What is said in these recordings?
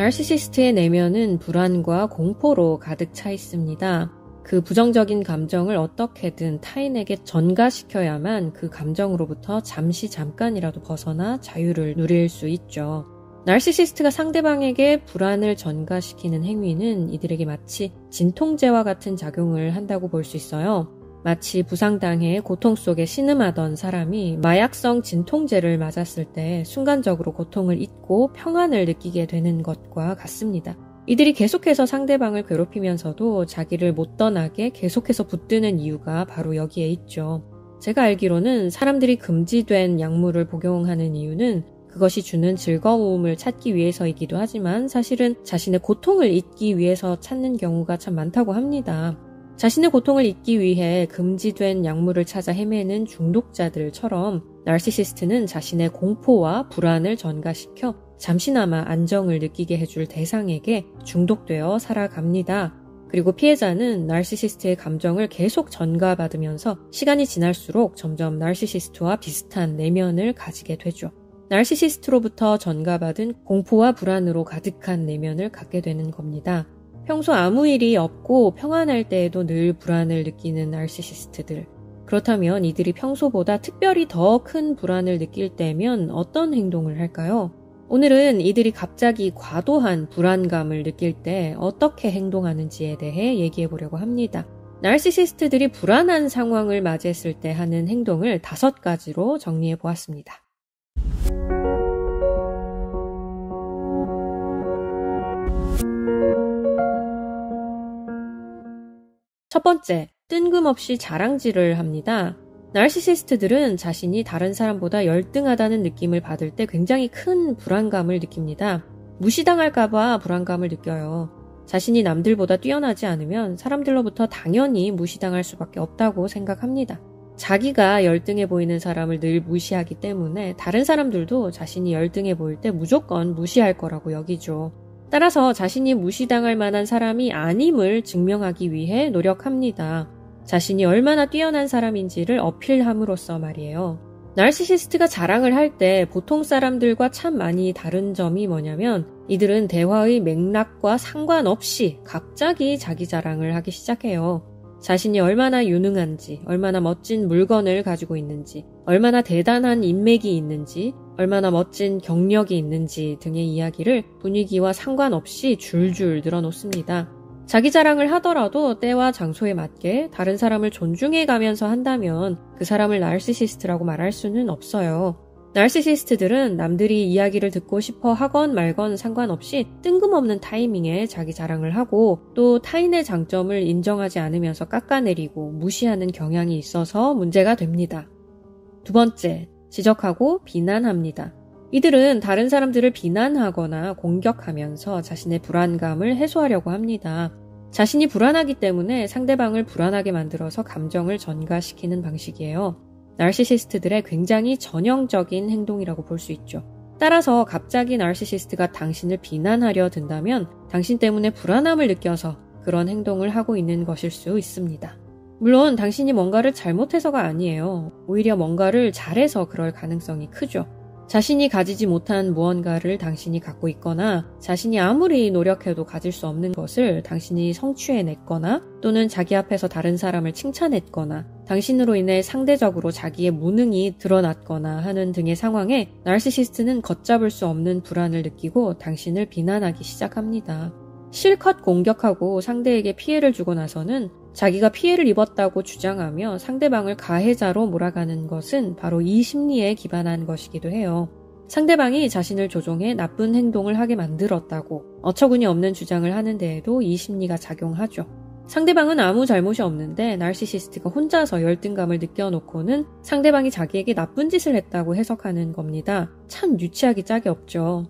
나르시시스트의 내면은 불안과 공포로 가득 차 있습니다. 그 부정적인 감정을 어떻게든 타인에게 전가시켜야만 그 감정으로부터 잠깐이라도 벗어나 자유를 누릴 수 있죠. 나르시시스트가 상대방에게 불안을 전가시키는 행위는 이들에게 마치 진통제와 같은 작용을 한다고 볼 수 있어요. 마치 부상당해 고통 속에 신음하던 사람이 마약성 진통제를 맞았을 때 순간적으로 고통을 잊고 평안을 느끼게 되는 것과 같습니다. 이들이 계속해서 상대방을 괴롭히면서도 자기를 못 떠나게 계속해서 붙드는 이유가 바로 여기에 있죠. 제가 알기로는 사람들이 금지된 약물을 복용하는 이유는 그것이 주는 즐거움을 찾기 위해서이기도 하지만 사실은 자신의 고통을 잊기 위해서 찾는 경우가 참 많다고 합니다. 자신의 고통을 잊기 위해 금지된 약물을 찾아 헤매는 중독자들처럼 나르시시스트는 자신의 공포와 불안을 전가시켜 잠시나마 안정을 느끼게 해줄 대상에게 중독되어 살아갑니다. 그리고 피해자는 나르시시스트의 감정을 계속 전가받으면서 시간이 지날수록 점점 나르시시스트와 비슷한 내면을 가지게 되죠. 나르시시스트로부터 전가받은 공포와 불안으로 가득한 내면을 갖게 되는 겁니다. 평소 아무 일이 없고 평안할 때에도 늘 불안을 느끼는 나르시시스트들. 그렇다면 이들이 평소보다 특별히 더 큰 불안을 느낄 때면 어떤 행동을 할까요? 오늘은 이들이 갑자기 과도한 불안감을 느낄 때 어떻게 행동하는지에 대해 얘기해 보려고 합니다. 나르시시스트들이 불안한 상황을 맞이했을 때 하는 행동을 5가지로 정리해 보았습니다. 첫 번째, 뜬금없이 자랑질을 합니다. 나르시시스트들은 자신이 다른 사람보다 열등하다는 느낌을 받을 때 굉장히 큰 불안감을 느낍니다. 무시당할까봐 불안감을 느껴요. 자신이 남들보다 뛰어나지 않으면 사람들로부터 당연히 무시당할 수밖에 없다고 생각합니다. 자기가 열등해 보이는 사람을 늘 무시하기 때문에 다른 사람들도 자신이 열등해 보일 때 무조건 무시할 거라고 여기죠. 따라서 자신이 무시당할 만한 사람이 아님을 증명하기 위해 노력합니다. 자신이 얼마나 뛰어난 사람인지를 어필함으로써 말이에요. 나르시시스트가 자랑을 할 때 보통 사람들과 참 많이 다른 점이 뭐냐면 이들은 대화의 맥락과 상관없이 갑자기 자기 자랑을 하기 시작해요. 자신이 얼마나 유능한지, 얼마나 멋진 물건을 가지고 있는지, 얼마나 대단한 인맥이 있는지, 얼마나 멋진 경력이 있는지 등의 이야기를 분위기와 상관없이 줄줄 늘어놓습니다. 자기 자랑을 하더라도 때와 장소에 맞게 다른 사람을 존중해 가면서 한다면 그 사람을 나르시시스트라고 말할 수는 없어요. 나르시시스트들은 남들이 이야기를 듣고 싶어 하건 말건 상관없이 뜬금없는 타이밍에 자기 자랑을 하고 또 타인의 장점을 인정하지 않으면서 깎아내리고 무시하는 경향이 있어서 문제가 됩니다. 두 번째, 지적하고 비난합니다. 이들은 다른 사람들을 비난하거나 공격하면서 자신의 불안감을 해소하려고 합니다. 자신이 불안하기 때문에 상대방을 불안하게 만들어서 감정을 전가시키는 방식이에요. 나르시시스트들의 굉장히 전형적인 행동이라고 볼 수 있죠. 따라서 갑자기 나르시시스트가 당신을 비난하려 든다면 당신 때문에 불안함을 느껴서 그런 행동을 하고 있는 것일 수 있습니다. 물론 당신이 뭔가를 잘못해서가 아니에요. 오히려 뭔가를 잘해서 그럴 가능성이 크죠. 자신이 가지지 못한 무언가를 당신이 갖고 있거나 자신이 아무리 노력해도 가질 수 없는 것을 당신이 성취해냈거나 또는 자기 앞에서 다른 사람을 칭찬했거나 당신으로 인해 상대적으로 자기의 무능이 드러났거나 하는 등의 상황에 나르시시스트는 걷잡을 수 없는 불안을 느끼고 당신을 비난하기 시작합니다. 실컷 공격하고 상대에게 피해를 주고 나서는 자기가 피해를 입었다고 주장하며 상대방을 가해자로 몰아가는 것은 바로 이 심리에 기반한 것이기도 해요. 상대방이 자신을 조종해 나쁜 행동을 하게 만들었다고 어처구니 없는 주장을 하는 데에도 이 심리가 작용하죠. 상대방은 아무 잘못이 없는데 나르시시스트가 혼자서 열등감을 느껴놓고는 상대방이 자기에게 나쁜 짓을 했다고 해석하는 겁니다. 참 유치하기 짝이 없죠.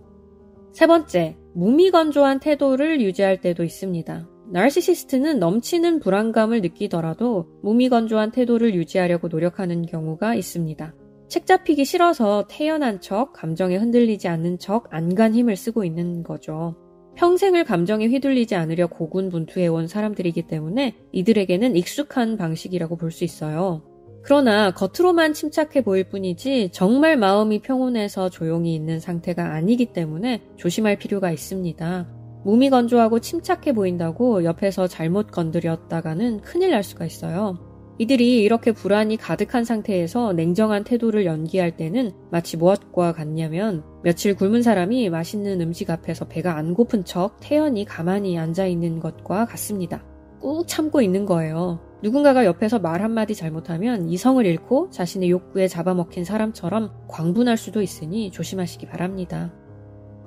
세 번째, 무미건조한 태도를 유지할 때도 있습니다. 나르시시스트는 넘치는 불안감을 느끼더라도 무미건조한 태도를 유지하려고 노력하는 경우가 있습니다. 책 잡히기 싫어서 태연한 척, 감정에 흔들리지 않는 척 안간 힘을 쓰고 있는 거죠. 평생을 감정에 휘둘리지 않으려 고군분투해온 사람들이기 때문에 이들에게는 익숙한 방식이라고 볼 수 있어요. 그러나 겉으로만 침착해 보일 뿐이지 정말 마음이 평온해서 조용히 있는 상태가 아니기 때문에 조심할 필요가 있습니다. 몸이 건조하고 침착해 보인다고 옆에서 잘못 건드렸다가는 큰일 날 수가 있어요. 이들이 이렇게 불안이 가득한 상태에서 냉정한 태도를 연기할 때는 마치 무엇과 같냐면 며칠 굶은 사람이 맛있는 음식 앞에서 배가 안 고픈 척 태연히 가만히 앉아있는 것과 같습니다. 꾹 참고 있는 거예요. 누군가가 옆에서 말 한마디 잘못하면 이성을 잃고 자신의 욕구에 잡아먹힌 사람처럼 광분할 수도 있으니 조심하시기 바랍니다.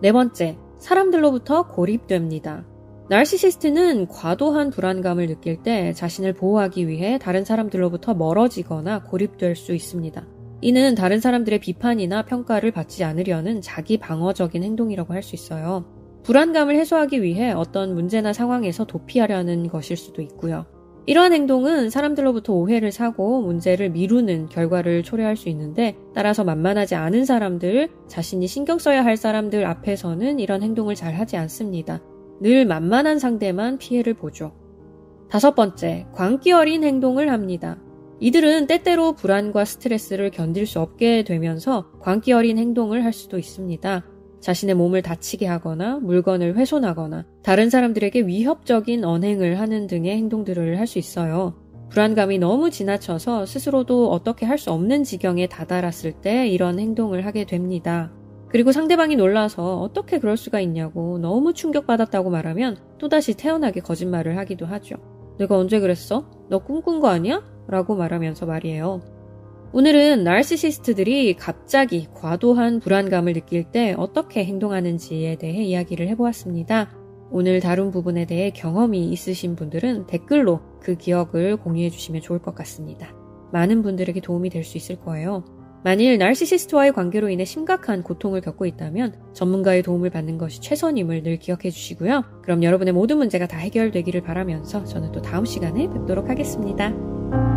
네 번째, 사람들로부터 고립됩니다. 나르시시스트는 과도한 불안감을 느낄 때 자신을 보호하기 위해 다른 사람들로부터 멀어지거나 고립될 수 있습니다. 이는 다른 사람들의 비판이나 평가를 받지 않으려는 자기 방어적인 행동이라고 할 수 있어요. 불안감을 해소하기 위해 어떤 문제나 상황에서 도피하려는 것일 수도 있고요. 이러한 행동은 사람들로부터 오해를 사고 문제를 미루는 결과를 초래할 수 있는데, 따라서 만만하지 않은 사람들, 자신이 신경 써야 할 사람들 앞에서는 이런 행동을 잘 하지 않습니다. 늘 만만한 상대만 피해를 보죠. 다섯 번째, 광기 어린 행동을 합니다. 이들은 때때로 불안과 스트레스를 견딜 수 없게 되면서 광기 어린 행동을 할 수도 있습니다. 자신의 몸을 다치게 하거나 물건을 훼손하거나 다른 사람들에게 위협적인 언행을 하는 등의 행동들을 할 수 있어요. 불안감이 너무 지나쳐서 스스로도 어떻게 할 수 없는 지경에 다다랐을 때 이런 행동을 하게 됩니다. 그리고 상대방이 놀라서 어떻게 그럴 수가 있냐고 너무 충격받았다고 말하면 또다시 태연하게 거짓말을 하기도 하죠. 내가 언제 그랬어? 너 꿈꾼 거 아니야? 라고 말하면서 말이에요. 오늘은 나르시시스트들이 갑자기 과도한 불안감을 느낄 때 어떻게 행동하는지에 대해 이야기를 해보았습니다. 오늘 다룬 부분에 대해 경험이 있으신 분들은 댓글로 그 기억을 공유해 주시면 좋을 것 같습니다. 많은 분들에게 도움이 될 수 있을 거예요. 만일 나르시시스트와의 관계로 인해 심각한 고통을 겪고 있다면 전문가의 도움을 받는 것이 최선임을 늘 기억해 주시고요. 그럼 여러분의 모든 문제가 다 해결되기를 바라면서 저는 또 다음 시간에 뵙도록 하겠습니다.